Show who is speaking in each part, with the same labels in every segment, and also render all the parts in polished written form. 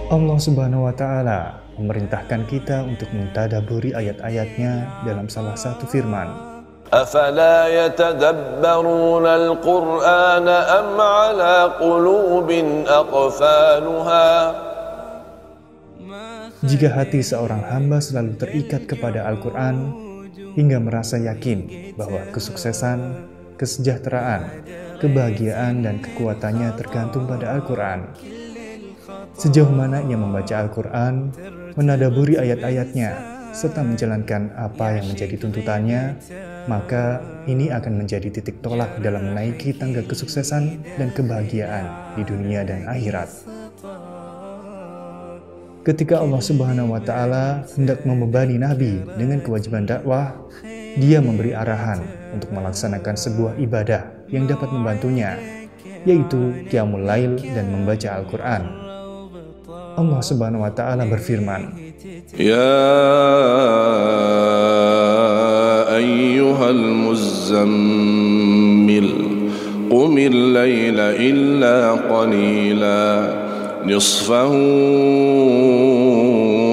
Speaker 1: Allah Subhanahu wa Ta'ala memerintahkan kita untuk mentadaburi ayat-ayatnya dalam salah satu firman.
Speaker 2: Afala yatadabbaruna al-Qur'an am ala qulubin aqfaluha.
Speaker 1: Jika hati seorang hamba selalu terikat kepada Al-Quran hingga merasa yakin bahwa kesuksesan, kesejahteraan, kebahagiaan, dan kekuatannya tergantung pada Al-Quran. Sejauh mana ia membaca Al-Quran, menadaburi ayat-ayatnya, serta menjalankan apa yang menjadi tuntutannya, maka ini akan menjadi titik tolak dalam menaiki tangga kesuksesan dan kebahagiaan di dunia dan akhirat. Ketika Allah Subhanahu wa Ta'ala hendak membebani Nabi dengan kewajiban dakwah, Dia memberi arahan untuk melaksanakan sebuah ibadah yang dapat membantunya, yaitu qiyamul lail dan membaca Al-Quran. Allah Subhanahu wa Ta'ala berfirman,
Speaker 2: Ya ayyuhal muzammil qumil layla illa qalila nisfahu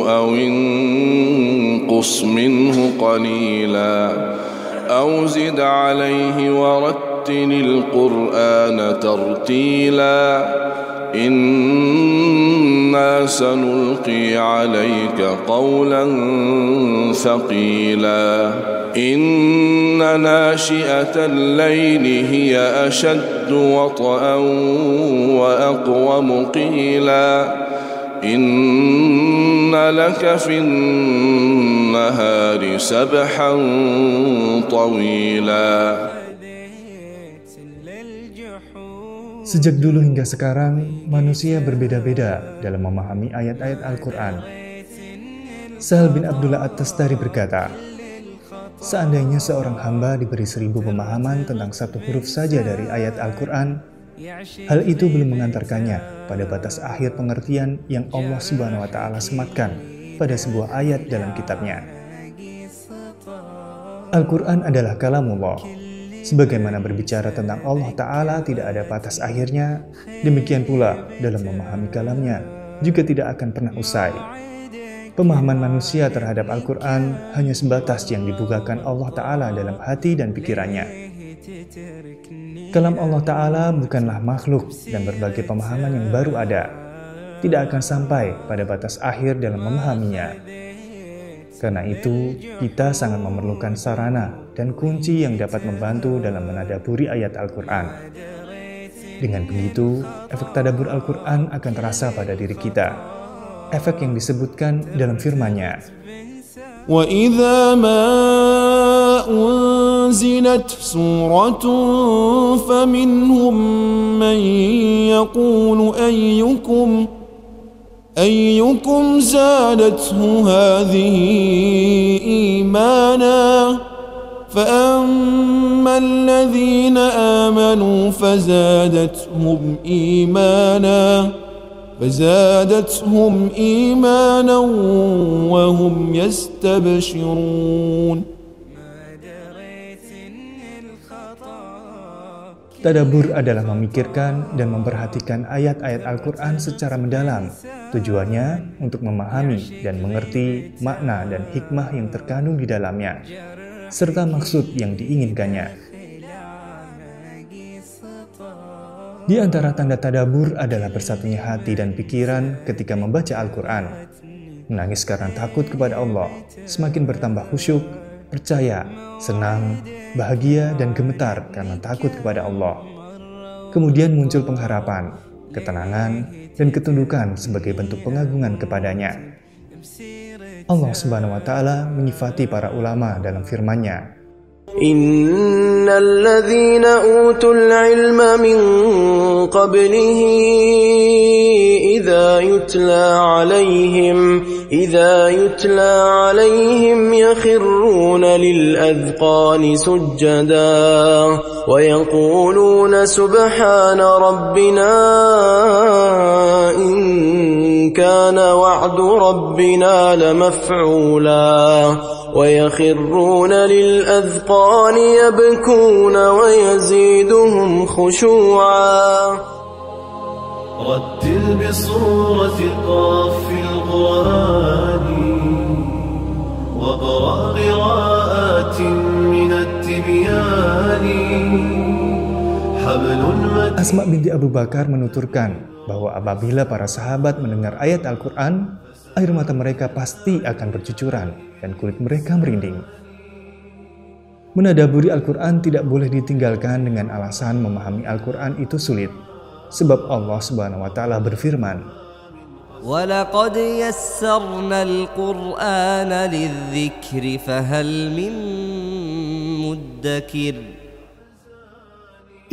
Speaker 2: aw inqus minhu qalila aw zid alayhi warattilil qur'ana tartila Inna sanulqi alayka qawlan thaqila Inna nashi'atal layli hiya ashaddu wat'an wa aqwamu qila Inna laka fin nahari sabhan tawila.
Speaker 1: Sejak dulu hingga sekarang, manusia berbeda-beda dalam memahami ayat-ayat Al-Quran. Sahal bin Abdullah At-Tastari berkata, seandainya seorang hamba diberi 1000 pemahaman tentang satu huruf saja dari ayat Al-Quran, hal itu belum mengantarkannya pada batas akhir pengertian yang Allah Subhanahu wa Ta'ala sematkan pada sebuah ayat dalam kitabnya. Al-Quran adalah kalamullah. Sebagaimana berbicara tentang Allah Ta'ala tidak ada batas akhirnya, demikian pula dalam memahami kalamnya juga tidak akan pernah usai. Pemahaman manusia terhadap Al-Quran hanya sebatas yang dibukakan Allah Ta'ala dalam hati dan pikirannya. Kalam Allah Ta'ala bukanlah makhluk dan berbagai pemahaman yang baru ada, tidak akan sampai pada batas akhir dalam memahaminya. Karena itu, kita sangat memerlukan sarana dan kunci yang dapat membantu dalam menadaburi ayat Al-Quran. Dengan begitu, efek tadabur Al-Quran akan terasa pada diri kita. Efek yang disebutkan dalam firman-Nya.
Speaker 3: وَإِذَا مَا أُنْزِلَتْ سُورَةٌ فَمِنْهُمْ مَنْ يَقُولُ أيكم زادته هذه إيمانا فأما الذين آمنوا فزادتهم إيمانا وهم يستبشرون.
Speaker 1: Tadabbur adalah memikirkan dan memperhatikan ayat-ayat Al-Quran secara mendalam. Tujuannya untuk memahami dan mengerti makna dan hikmah yang terkandung di dalamnya, serta maksud yang diinginkannya. Di antara tanda tadabbur adalah bersatunya hati dan pikiran ketika membaca Al-Quran. Menangis karena takut kepada Allah, semakin bertambah khusyuk, percaya, senang, bahagia, dan gemetar karena takut kepada Allah. Kemudian muncul pengharapan, ketenangan, dan ketundukan sebagai bentuk pengagungan kepadanya. Allah Subhanahu wa Ta'ala menyifati para ulama dalam firman-Nya,
Speaker 4: Innal ladzina utul ilma min qablihi idza yutla alaihim yakhruna lil adqani sujada wa yaquluna subhana rabbina in kana wa'du rabbina lamaf'ula ويخرون للأذقان يبكون ويزيدهم خشوعا.
Speaker 5: رتل بصورة قاف في القرآن وقرأ قراءات من التبيان.
Speaker 1: Asma binti Abu Bakar menuturkan bahwa apabila para sahabat mendengar ayat Al-Quran, air mata mereka pasti akan bercucuran dan kulit mereka merinding. Menadaburi Al-Quran tidak boleh ditinggalkan dengan alasan memahami Al-Quran itu sulit, sebab Allah Subhanahu wa Ta'ala berfirman,
Speaker 6: وَلَقَدْ يَسَّرْنَا الْقُرْآنَ لِلذِّكْرِ فَهَلْ مِن مُّدَّكِرٍ.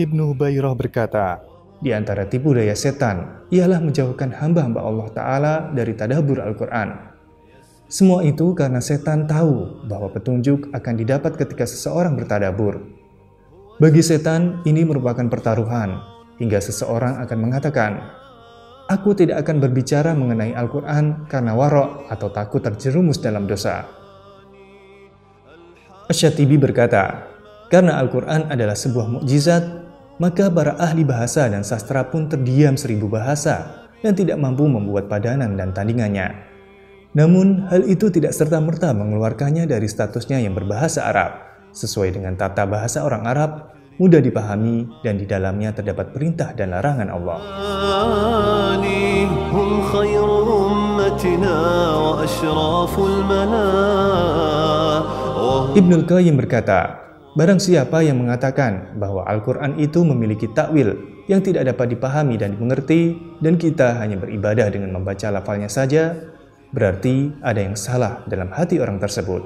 Speaker 1: Ibnu Hubairah berkata, di antara tipu daya setan ialah menjauhkan hamba-hamba Allah Ta'ala dari tadabbur Al-Quran. Semua itu karena setan tahu bahwa petunjuk akan didapat ketika seseorang bertadabbur. Bagi setan, ini merupakan pertaruhan, hingga seseorang akan mengatakan, aku tidak akan berbicara mengenai Al-Quran karena warok atau takut terjerumus dalam dosa. Asy-Syatibi berkata, karena Al-Quran adalah sebuah mukjizat, maka para ahli bahasa dan sastra pun terdiam 1000 bahasa dan tidak mampu membuat padanan dan tandingannya. Namun, hal itu tidak serta-merta mengeluarkannya dari statusnya yang berbahasa Arab, sesuai dengan tata bahasa orang Arab, mudah dipahami dan di dalamnya terdapat perintah dan larangan Allah. Ibnul Qayyim berkata, barang siapa yang mengatakan bahwa Al-Quran itu memiliki takwil yang tidak dapat dipahami dan dimengerti, dan kita hanya beribadah dengan membaca lafalnya saja, berarti ada yang salah dalam hati orang tersebut.